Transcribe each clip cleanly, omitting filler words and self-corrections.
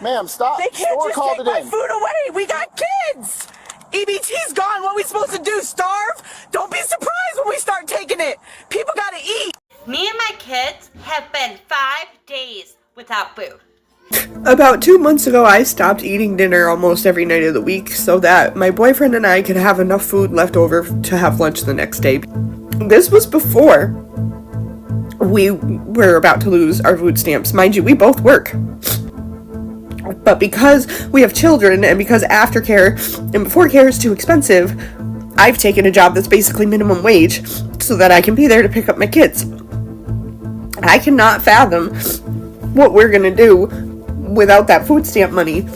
Ma'am, stop. They can't Store just called take it my in. food away. We got kids. EBT's gone. What are we supposed to do? Starve? Don't be surprised when we start taking it. People gotta eat. Me and my kids have been 5 days without food. About 2 months ago, I stopped eating dinner almost every night of the week so that my boyfriend and I could have enough food left over to have lunch the next day. This was before we were about to lose our food stamps. Mind you, we both work. But because we have children and because aftercare and before care is too expensive, I've taken a job that's basically minimum wage so that I can be there to pick up my kids. I cannot fathom what we're gonna do without that food stamp money,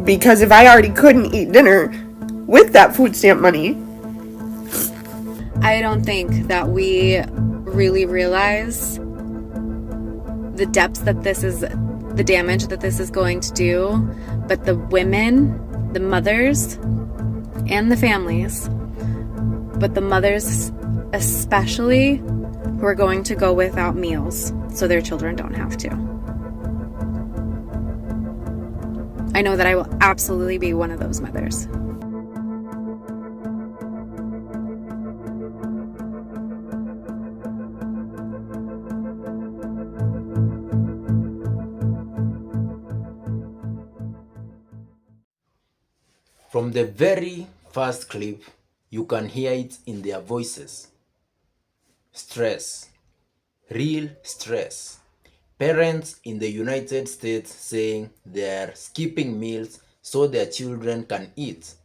because if I already couldn't eat dinner with that food stamp money, I don't think that we really realize the depths that this is, the damage that this is going to do, but the women, the mothers, and the families, but the mothers especially, who are going to go without meals so their children don't have to. I know that I will absolutely be one of those mothers. From the very first clip, you can hear it in their voices. Stress. Real stress. Parents in the United States saying they're skipping meals so their children can eat.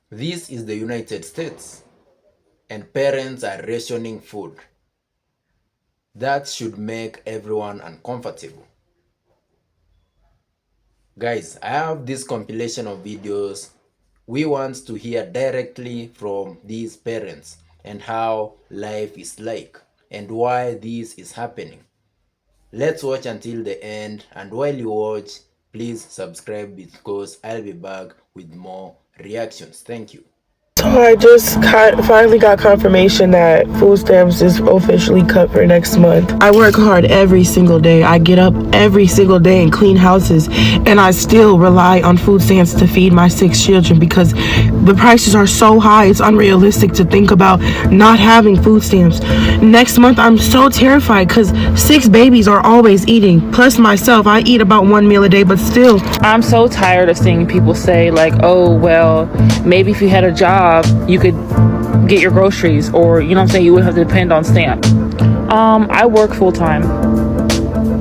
This is the United States, and parents are rationing food. That should make everyone uncomfortable. Guys, I have this compilation of videos. We want to hear directly from these parents and how life is like and why this is happening. Let's watch until the end, and while you watch, please subscribe because I'll be back with more reactions. Thank you. So I just finally got confirmation that food stamps is officially cut for next month. I work hard every single day. I get up every single day and clean houses, and I still rely on food stamps to feed my 6 children because the prices are so high. It's unrealistic to think about not having food stamps. Next month, I'm so terrified because 6 babies are always eating. Plus myself, I eat about 1 meal a day, but still. I'm so tired of seeing people say like, oh, well, maybe if you had a job, you could get your groceries, or you know what I'm saying, you would have to depend on SNAP. I work full-time,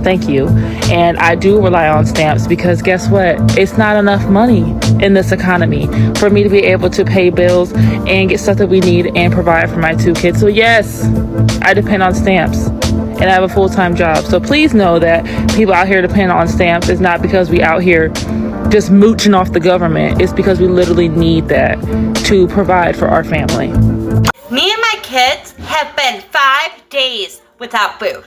thank you, and I do rely on stamps because guess what, it's not enough money in this economy for me to be able to pay bills and get stuff that we need and provide for my 2 kids. So yes, I depend on stamps and I have a full-time job. So please know that people out here depend on stamps. It's not because we out here just mooching off the government. It's because we literally need that to provide for our family. Me and my kids have been 5 days without food.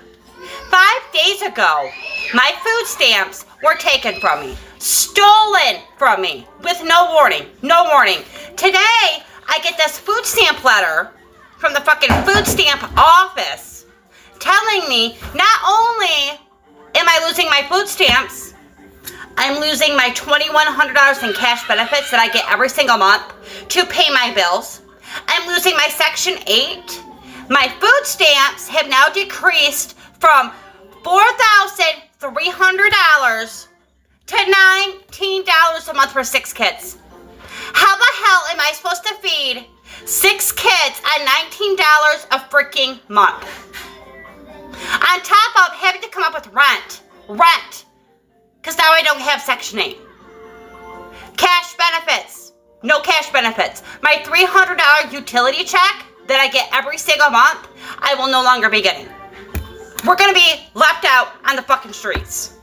5 days ago, my food stamps were taken from me, stolen from me with no warning, Today, I get this food stamp letter from the fucking food stamp office telling me not only am I losing my food stamps, I'm losing my $2,100 in cash benefits that I get every single month to pay my bills. I'm losing my Section 8. My food stamps have now decreased from $4,300 to $19 a month for 6 kids. How the hell am I supposed to feed 6 kids on $19 a freaking month? On top of having to come up with rent. Because now I don't have Section 8. Cash benefits. No cash benefits. My $300 utility check that I get every single month, I will no longer be getting. We're going to be left out on the fucking streets.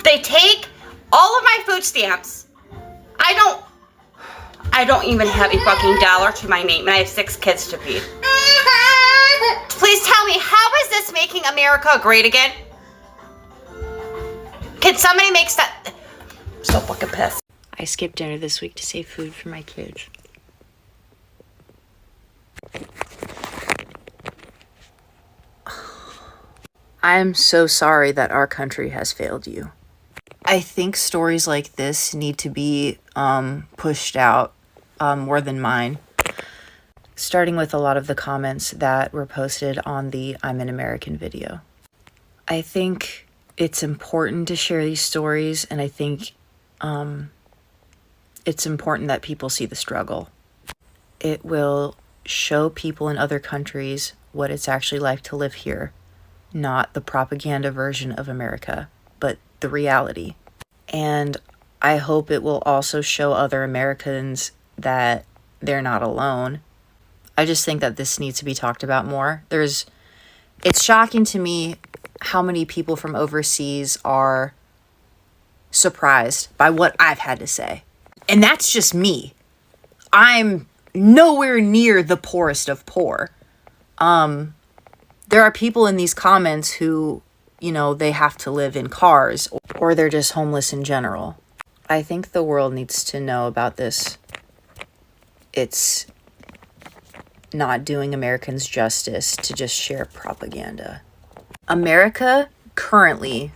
They take all of my food stamps. I don't even have a fucking dollar to my name, and I have 6 kids to feed. Please tell me, how is this making America great again? Can somebody make that? I'm so fucking pissed. I skipped dinner this week to save food for my kids. I am so sorry that our country has failed you. I think stories like this need to be pushed out more than mine. Starting with a lot of the comments that were posted on the I'm an American video. I think it's important to share these stories, and I think it's important that people see the struggle. It will show people in other countries what it's actually like to live here, not the propaganda version of America, but the reality. And I hope it will also show other Americans that they're not alone. I just think that this needs to be talked about more. It's shocking to me how many people from overseas are surprised by what I've had to say. And that's just me. I'm nowhere near the poorest of poor. There are people in these comments who, they have to live in cars, or they're just homeless in general. I think the world needs to know about this. It's not doing Americans justice to just share propaganda. America currently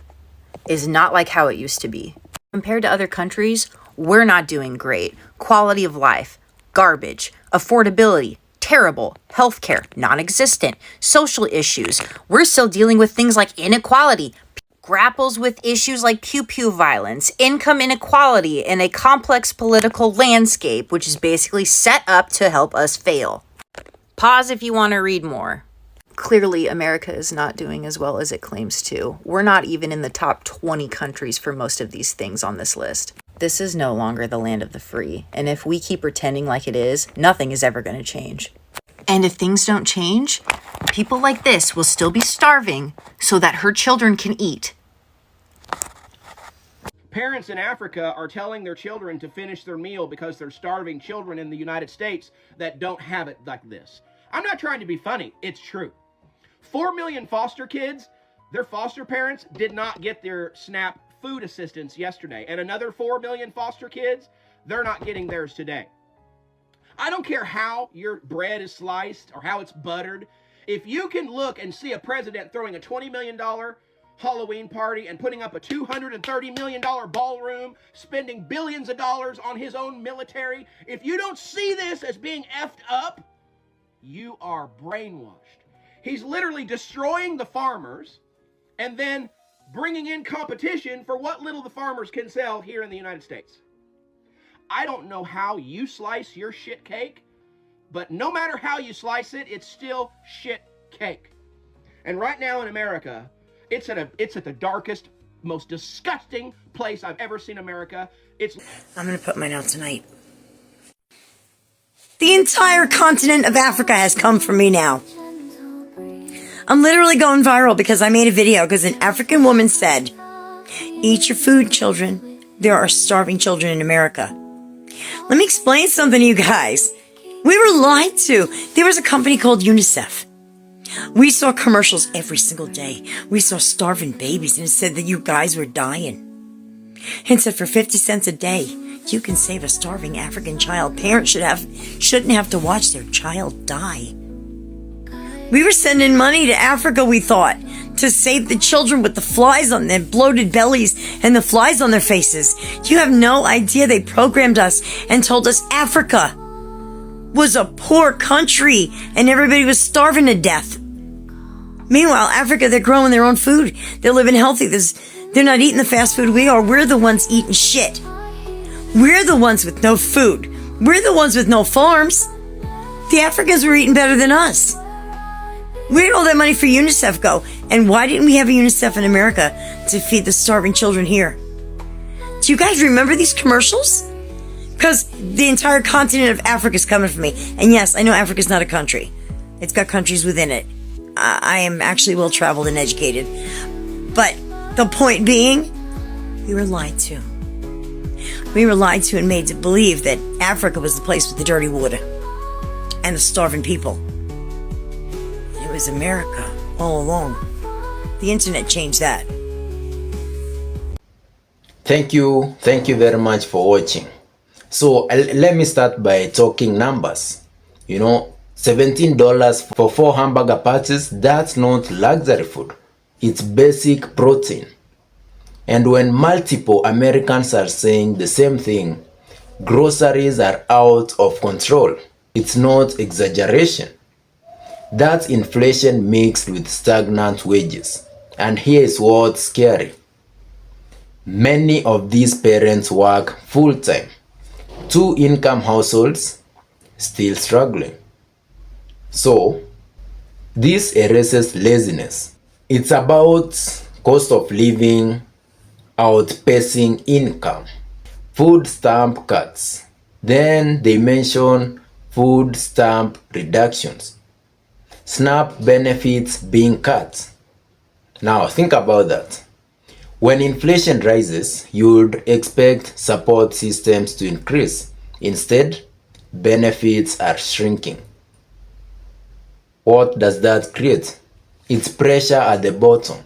is not like how it used to be. Compared to other countries, we're not doing great. Quality of life, garbage. Affordability, terrible. Healthcare, non-existent. Social issues, we're still dealing with things like inequality. Grapples with issues like pew-pew violence, income inequality, and a complex political landscape, which is basically set up to help us fail. Pause if you want to read more. Clearly, America is not doing as well as it claims to. We're not even in the top 20 countries for most of these things on this list. This is no longer the land of the free, and if we keep pretending like it is, nothing is ever going to change. And if things don't change, people like this will still be starving so that her children can eat. Parents in Africa are telling their children to finish their meal because they're starving children in the United States that don't have it like this. I'm not trying to be funny, it's true. 4 million foster kids, their foster parents did not get their SNAP food assistance yesterday. And another 4 million foster kids, they're not getting theirs today. I don't care how your bread is sliced or how it's buttered. If you can look and see a president throwing a $20 million Halloween party and putting up a $230 million ballroom, spending billions of dollars on his own military, if you don't see this as being effed up, you are brainwashed. He's literally destroying the farmers and then bringing in competition for what little the farmers can sell here in the United States. I don't know how you slice your shit cake, but no matter how you slice it, it's still shit cake. And right now in America, it's at the darkest, most disgusting place I've ever seen America. I'm gonna put mine out tonight. The entire continent of Africa has come for me now. I'm literally going viral because I made a video because an African woman said, "Eat your food, children. There are starving children in America." Let me explain something to you guys. We were lied to. There was a company called UNICEF. We saw commercials every single day. We saw starving babies, and it said that you guys were dying. It said for 50 cents a day, you can save a starving African child. Parents shouldn't have to watch their child die. We were sending money to Africa, we thought, to save the children with the flies on their bloated bellies and the flies on their faces. You have no idea they programmed us and told us Africa was a poor country and everybody was starving to death. Meanwhile, Africa, they're growing their own food. They're living healthy. They're not eating the fast food we are. We're the ones eating shit. We're the ones with no food. We're the ones with no farms. The Africans were eating better than us. Where did all that money for UNICEF go? And why didn't we have a UNICEF in America to feed the starving children here? Do you guys remember these commercials? Because the entire continent of Africa is coming for me. And yes, I know Africa's not a country. It's got countries within it. I am actually well-traveled and educated. But the point being, we were lied to. We were lied to and made to believe that Africa was the place with the dirty water and the starving people. It was America all along. The internet changed that. Thank you very much for watching. So let me start by talking numbers. $17 for 4 hamburger patties, that's not luxury food. It's basic protein. And when multiple Americans are saying the same thing, groceries are out of control. It's not exaggeration. That's inflation mixed with stagnant wages. And here is what's scary. Many of these parents work full-time. 2-income households still struggling. So, this erases laziness. It's about cost of living outpacing income. Food stamp cuts. Then they mention food stamp reductions. SNAP benefits being cut. Now think about that. When inflation rises, you'd expect support systems to increase. Instead, benefits are shrinking. What does that create? It's pressure at the bottom.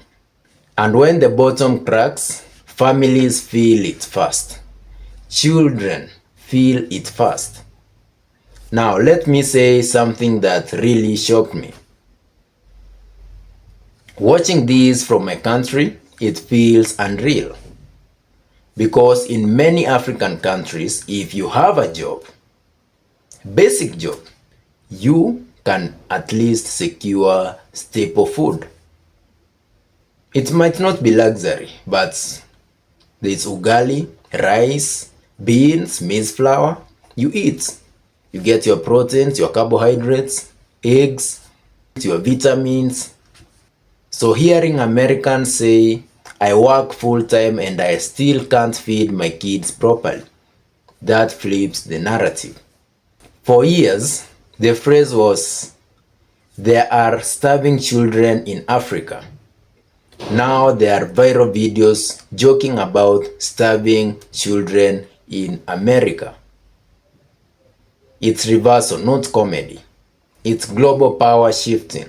And when the bottom cracks, families feel it fast. Children feel it fast. Now, let me say something that really shocked me. Watching this from my country, it feels unreal. Because in many African countries, if you have a job, basic job, you can at least secure staple food. It might not be luxury, but there's ugali, rice, beans, maize flour. You eat. You get your proteins, your carbohydrates, eggs, your vitamins. So hearing Americans say, I work full-time and I still can't feed my kids properly, that flips the narrative. For years, the phrase was, there are starving children in Africa. Now there are viral videos joking about starving children in America. It's reversal, not comedy. It's global power shifting.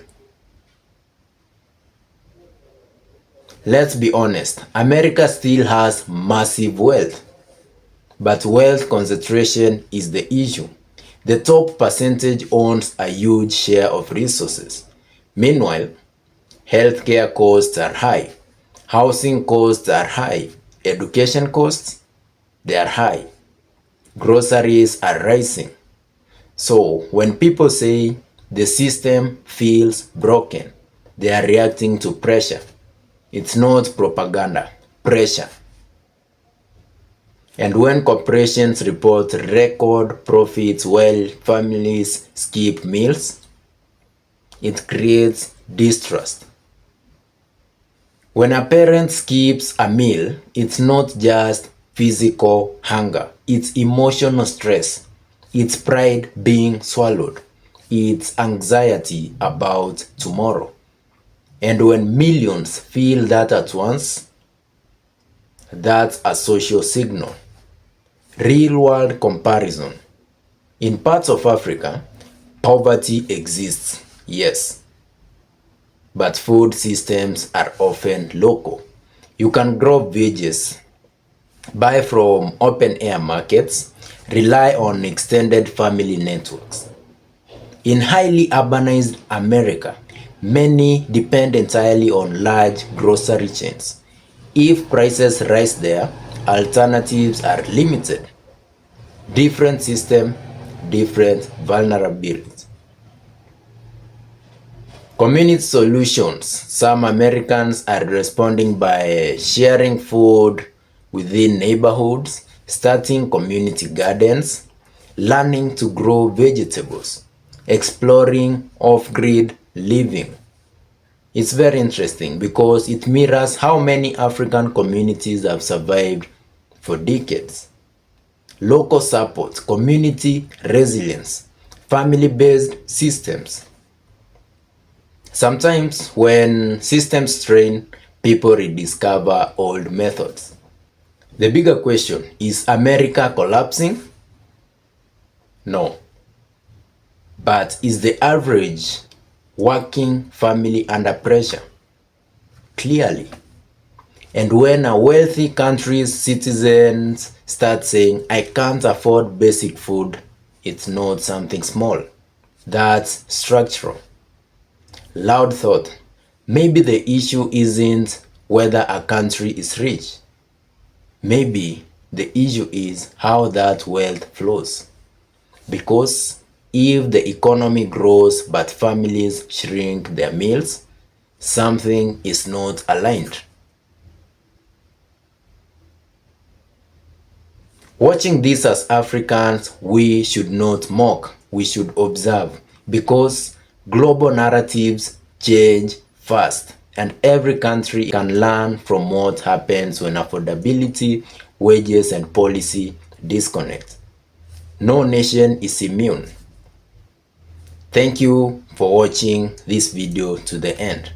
Let's be honest, America still has massive wealth. But wealth concentration is the issue. The top percentage owns a huge share of resources. Meanwhile, healthcare costs are high, housing costs are high, education costs, they are high, groceries are rising. So when people say the system feels broken, they are reacting to pressure. It's not propaganda, pressure. And when corporations report record profits while families skip meals, it creates distrust. When a parent skips a meal, it's not just physical hunger, it's emotional stress, it's pride being swallowed, it's anxiety about tomorrow. And when millions feel that at once, that's a social signal. Real world comparison. In parts of Africa, poverty exists, yes. But food systems are often local. You can grow veggies, buy from open air markets, rely on extended family networks. In highly urbanized America, many depend entirely on large grocery chains. If prices rise there, alternatives are limited. Different system, different vulnerabilities. Community solutions. Some Americans are responding by sharing food within neighborhoods, starting community gardens, learning to grow vegetables, exploring off-grid living. It's very interesting because it mirrors how many African communities have survived for decades. Local support, community resilience, family-based systems. Sometimes when systems strain, people rediscover old methods. The bigger question, is America collapsing? No. But is the average working family under pressure? Clearly. And when a wealthy country's citizens start saying, I can't afford basic food, it's not something small. That's structural. Loud thought. Maybe the issue isn't whether a country is rich. Maybe the issue is how that wealth flows. Because if the economy grows but families shrink their meals, something is not aligned. Watching this as Africans, we should not mock, we should observe, because global narratives change fast, and every country can learn from what happens when affordability, wages, and policy disconnect. No nation is immune. Thank you for watching this video to the end.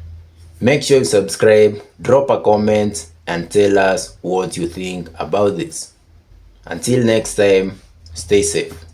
Make sure you subscribe, drop a comment, and tell us what you think about this. Until next time, stay safe.